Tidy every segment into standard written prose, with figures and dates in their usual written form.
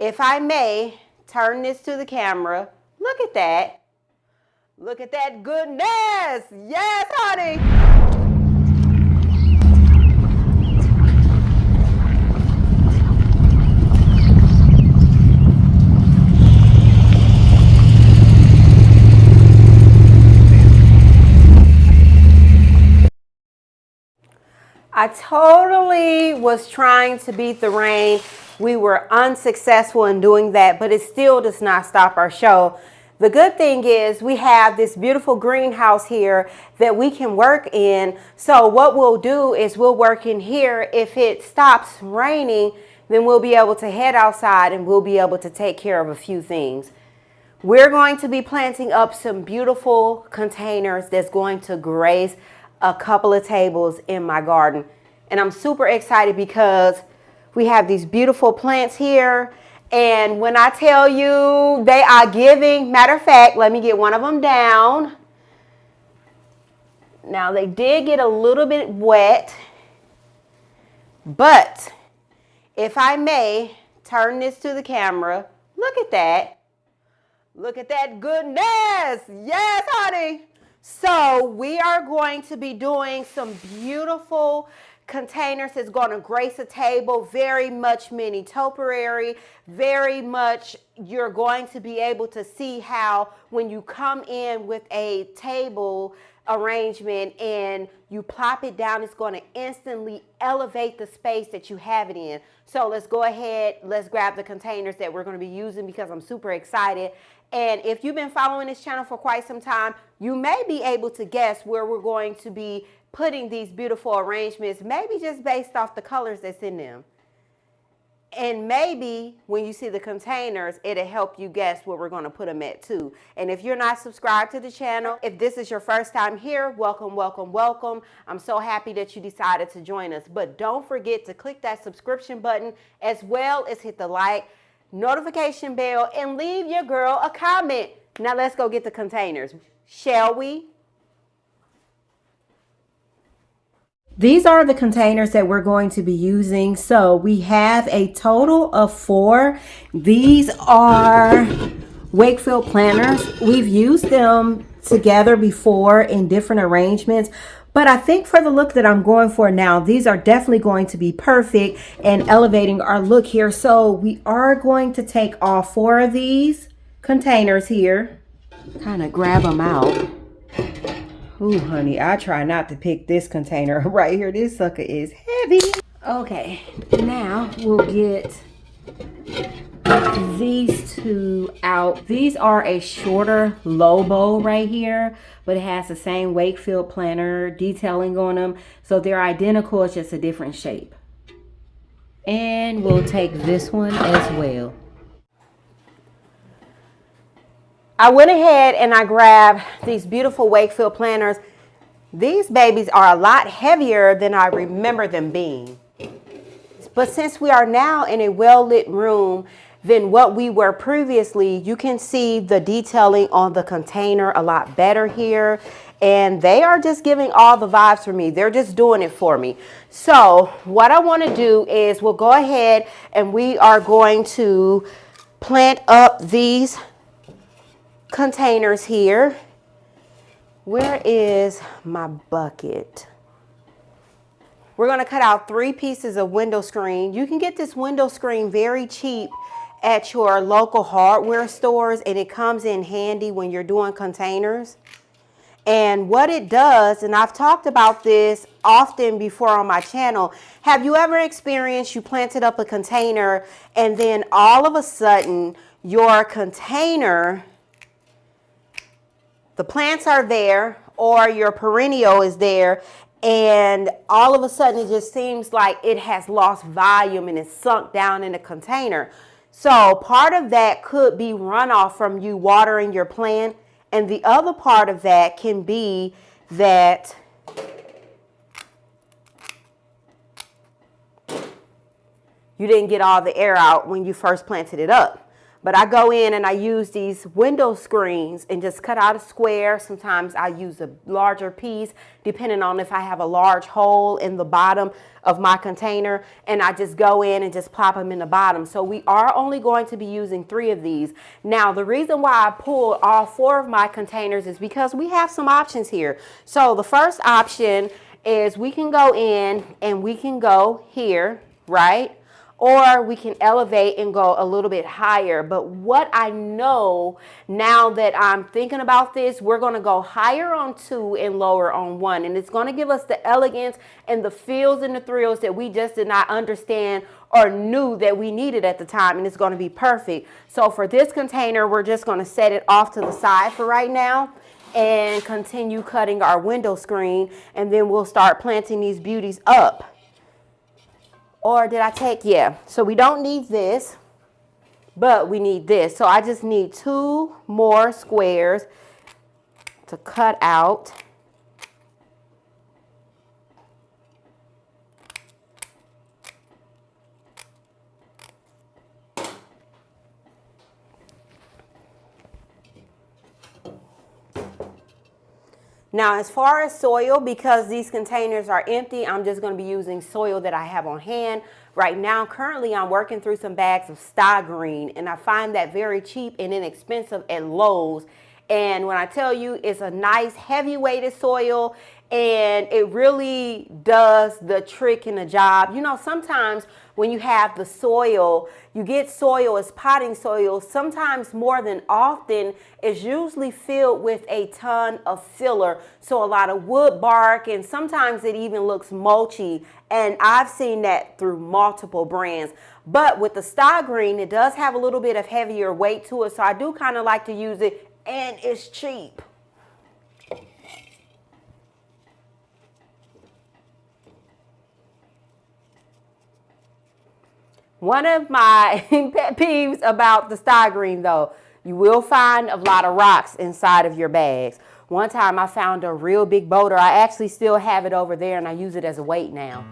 If I may turn this to the camera, look at that. Look at that goodness. Yes, honey. I totally was trying to beat the rain. We were unsuccessful in doing that, but it still does not stop our show. The good thing is we have this beautiful greenhouse here that we can work in. So what we'll do is we'll work in here. If it stops raining, then we'll be able to head outside and we'll be able to take care of a few things. We're going to be planting up some beautiful containers that's going to grace a couple of tables in my garden. And I'm super excited because we have these beautiful plants here. And when I tell you they are giving, matter of fact, let me get one of them down. Now they did get a little bit wet, but if I may turn this to the camera, look at that. Look at that goodness. Yes, honey. So we are going to be doing some beautiful containers. It's going to grace a table, very much mini topiary, very much you're going to be able to see how when you come in with a table arrangement and you plop it down, it's going to instantly elevate the space that you have it in. So let's go ahead, let's grab the containers that we're going to be using because I'm super excited. And if you've been following this channel for quite some time, you may be able to guess where we're going to be putting these beautiful arrangements, maybe just based off the colors that's in them. And maybe when you see the containers, it'll help you guess where we're going to put them at too. And if you're not subscribed to the channel, if this is your first time here, welcome, welcome, welcome. I'm so happy that you decided to join us. But don't forget to click that subscription button as well as hit the like, notification bell, and leave your girl a comment. Now let's go get the containers, shall we? These are the containers that we're going to be using. So we have a total of 4. These are Wakefield planters. We've used them together before in different arrangements, but I think for the look that I'm going for now, these are definitely going to be perfect and elevating our look here. So we are going to take all 4 of these containers here, kind of grab them out. Ooh, honey, I try not to pick this container right here. This sucker is heavy. Okay, now we'll get these 2 out. These are a shorter low bow right here, but it has the same Wakefield planter detailing on them. So they're identical, it's just a different shape. And we'll take this one as well. I went ahead and I grabbed these beautiful Wakefield planters. These babies are a lot heavier than I remember them being. But since we are now in a well-lit room than what we were previously, you can see the detailing on the container a lot better here. And they are just giving all the vibes for me. They're just doing it for me. So what I want to do is we'll go ahead and we are going to plant up these containers here. Where is my bucket? We're going to cut out 3 pieces of window screen. You can get this window screen very cheap at your local hardware stores, and it comes in handy when you're doing containers. And what it does, and I've talked about this often before on my channel, have you ever experienced you planted up a container and then all of a sudden your container, the plants are there or your perennial is there, and all of a sudden it just seems like it has lost volume and it's sunk down in the container. So part of that could be runoff from you watering your plant, and the other part of that can be that you didn't get all the air out when you first planted it up. But I go in and I use these window screens and just cut out a square. Sometimes I use a larger piece depending on if I have a large hole in the bottom of my container, and I just go in and just plop them in the bottom. So we are only going to be using 3 of these. Now, the reason why I pulled all 4 of my containers is because we have some options here. So the first option is we can go in and we can go here, right? Or we can elevate and go a little bit higher. But what I know now that I'm thinking about this, we're going to go higher on 2 and lower on 1. And it's going to give us the elegance and the feels and the thrills that we just did not understand or knew that we needed at the time. And it's going to be perfect. So for this container, we're just going to set it off to the side for right now and continue cutting our window screen. And then we'll start planting these beauties up. Or did I take, yeah. So we don't need this, but we need this. So I just need 2 more squares to cut out. Now, as far as soil, because these containers are empty, I'm just going to be using soil that I have on hand. Right now, currently, I'm working through some bags of sty green, and I find that very cheap and inexpensive at Lowe's. And when I tell you it's a nice heavy-weighted soil, and it really does the trick and the job. You know, sometimes when you have the soil, you get soil as potting soil, sometimes more than often, it's usually filled with a ton of filler. So a lot of wood bark, and sometimes it even looks mulchy. And I've seen that through multiple brands. But with the sty green, it does have a little bit of heavier weight to it. So I do kind of like to use it, and it's cheap. One of my pet peeves about the sty green, though, you will find a lot of rocks inside of your bags. One time I found a real big boulder. I actually still have it over there, and I use it as a weight now.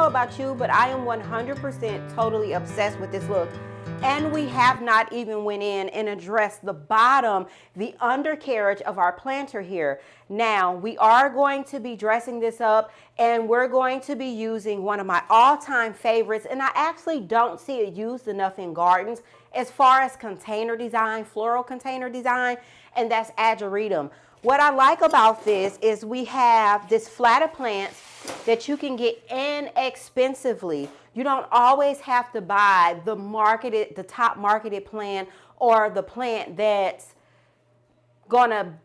About you, but I am 100% totally obsessed with this look. And we have not even went in and addressed the bottom, the undercarriage of our planter here. Now, we are going to be dressing this up, and we're going to be using one of my all-time favorites, and I actually don't see it used enough in gardens as far as container design, floral container design, and that's ageratum. What I like about this is we have this flatter plants that you can get inexpensively. You don't always have to buy the top marketed plant, or the plant that's gonna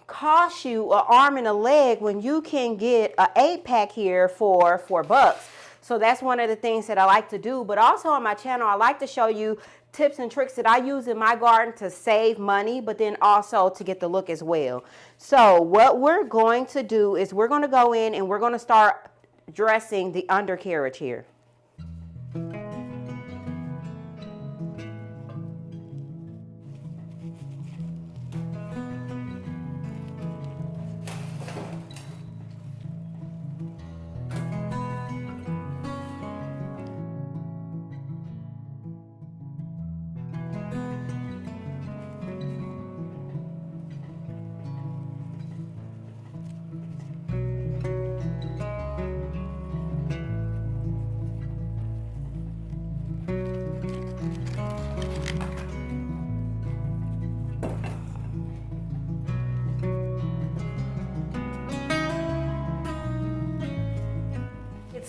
cost you an arm and a leg when you can get an 8-pack here for $4. So that's one of the things that I like to do. But also on my channel, I like to show you tips and tricks that I use in my garden to save money, but then also to get the look as well. So what we're going to do is we're going to go in and we're going to start dressing the undercarriage here.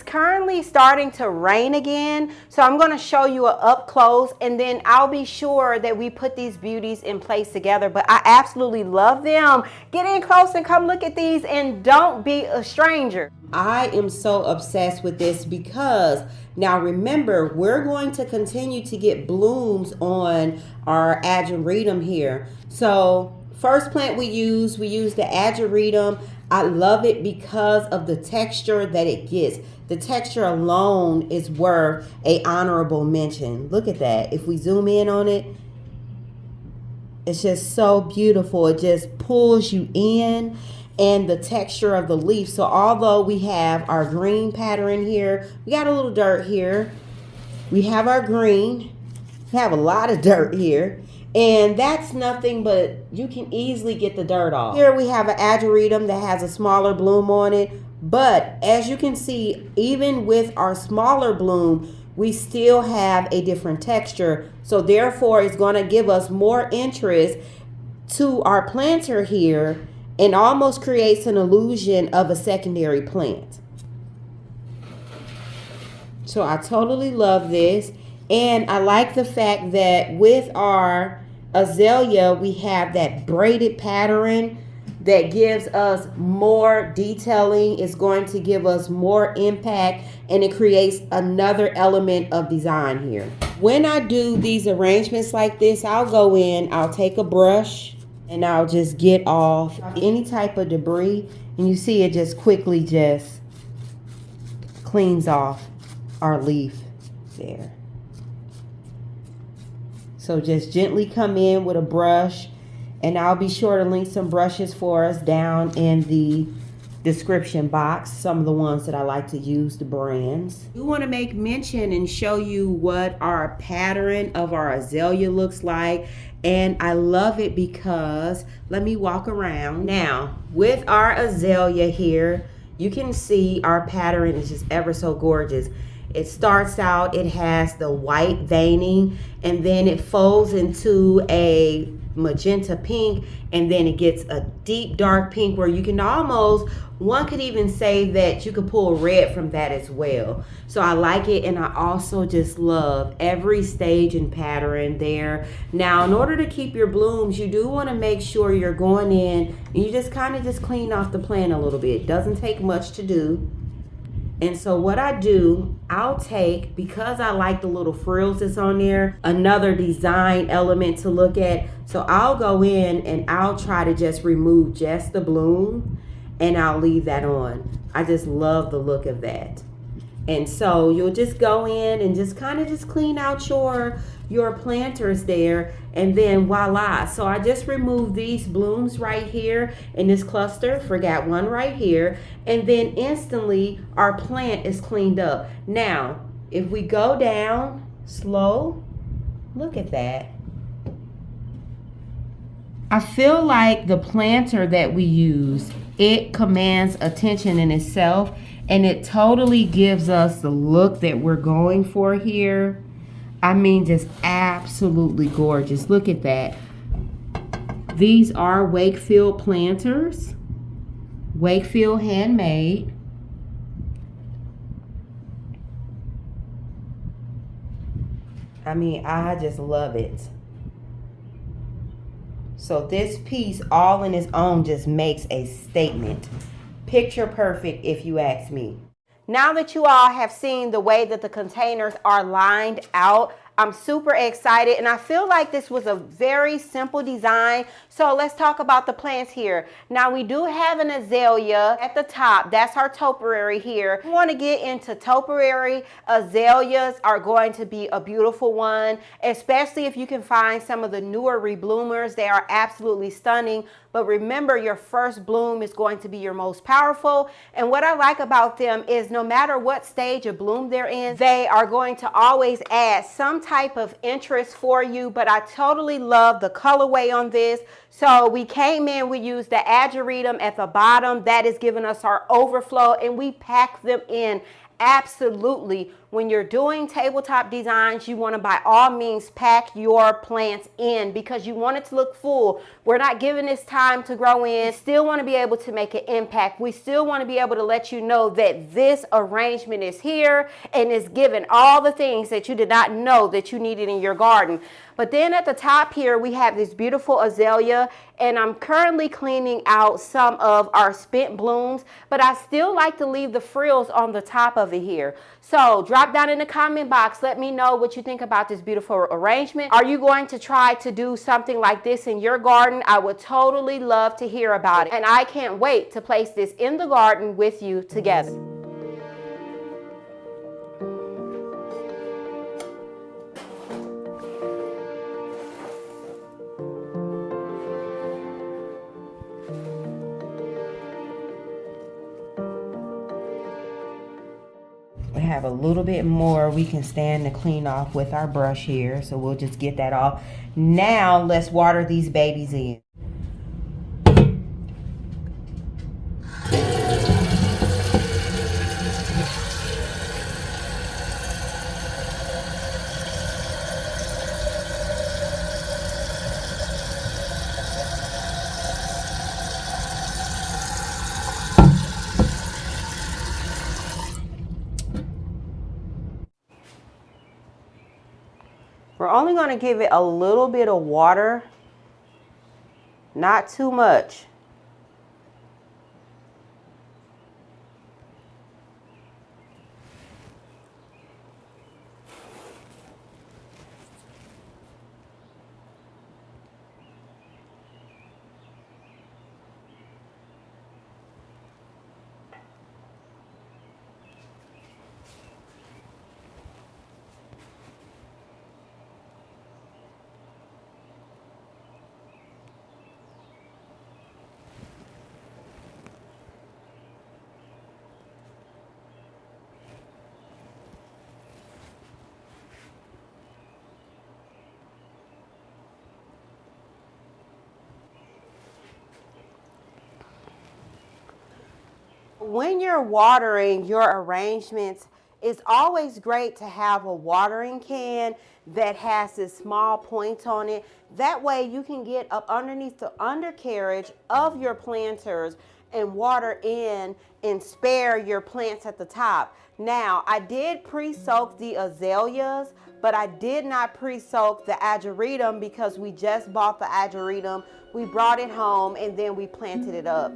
currently starting to rain again, so I'm going to show you an up close, and then I'll be sure that we put these beauties in place together. But I absolutely love them. Get in close and come look at these, and don't be a stranger. I am so obsessed with this because now remember, we're going to continue to get blooms on our ageratum here. So first plant we use the ageratum. I love it because of the texture that it gets. The texture alone is worth an honorable mention. Look at that. If we zoom in on it, it's just so beautiful. It just pulls you in, and the texture of the leaf. So although we have our green pattern here, we got a little dirt here. We have our green. We have a lot of dirt here. And that's nothing, but you can easily get the dirt off. Here we have an ageratum that has a smaller bloom on it. But as you can see, even with our smaller bloom, we still have a different texture. So therefore, it's going to give us more interest to our planter here, and almost creates an illusion of a secondary plant. So I totally love this. And I like the fact that with our azalea, we have that braided pattern that gives us more detailing. It's going to give us more impact, and it creates another element of design here. When I do these arrangements like this, I'll go in, I'll take a brush, and I'll just get off any type of debris. And you see it just quickly just cleans off our leaf there. So just gently come in with a brush, and I'll be sure to link some brushes for us down in the description box, some of the ones that I like to use, the brands. We want to make mention and show you what our pattern of our azalea looks like. And I love it because, let me walk around. Now, with our azalea here, you can see our pattern is just ever so gorgeous. It starts out, it has the white veining, and then it folds into a magenta pink, and then it gets a deep dark pink where you can almost, one could even say that you could pull red from that as well. So I like it, and I also just love every stage and pattern there. Now, in order to keep your blooms, you do want to make sure you're going in and you just kind of just clean off the plant a little bit. It doesn't take much to do. And so what I do, I'll take, because I like the little frills that's on there, another design element to look at. So I'll go in and I'll try to just remove just the bloom, and I'll leave that on. I just love the look of that. And so you'll just go in and just kind of just clean out your planters there, and then voila. So I just removed these blooms right here in this cluster, forgot one right here, and then instantly our plant is cleaned up. Now, if we go down slow, look at that. I feel like the planter that we use, it commands attention in itself, and it totally gives us the look that we're going for here. I mean, just absolutely gorgeous. Look at that. These are Wakefield planters, Wakefield handmade. I mean, I just love it. So this piece all in its own just makes a statement. Picture perfect, if you ask me. Now that you all have seen the way that the containers are lined out, I'm super excited, and I feel like this was a very simple design. So let's talk about the plants here. Now we do have an azalea at the top. That's our topiary here. If you want to get into topiary, azaleas are going to be a beautiful one, especially if you can find some of the newer rebloomers. They are absolutely stunning. But remember, your first bloom is going to be your most powerful. And what I like about them is no matter what stage of bloom they're in, they are going to always add some type of interest for you. But I totally love the colorway on this. So we came in, we used the ageratum at the bottom. That is giving us our overflow, and we packed them in absolutely, when you're doing tabletop designs, you want to by all means pack your plants in because you want it to look full. We're not giving this time to grow in. Still want to be able to make an impact. We still want to be able to let you know that this arrangement is here and is giving all the things that you did not know that you needed in your garden. But then at the top here, we have this beautiful azalea, and I'm currently cleaning out some of our spent blooms, but I still like to leave the frills on the top of it here. So drop down in the comment box. Let me know what you think about this beautiful arrangement. Are you going to try to do something like this in your garden? I would totally love to hear about it. And I can't wait to place this in the garden with you together. We have a little bit more we can stand to clean off with our brush here, so we'll just get that off. Now let's water these babies in. We're only going to give it a little bit of water, not too much. When you're watering your arrangements, it's always great to have a watering can that has this small point on it. That way you can get up underneath the undercarriage of your planters and water in and spare your plants at the top. Now, I did pre-soak the azaleas, but I did not pre-soak the ageratum because we just bought the ageratum. We brought it home and then we planted it up.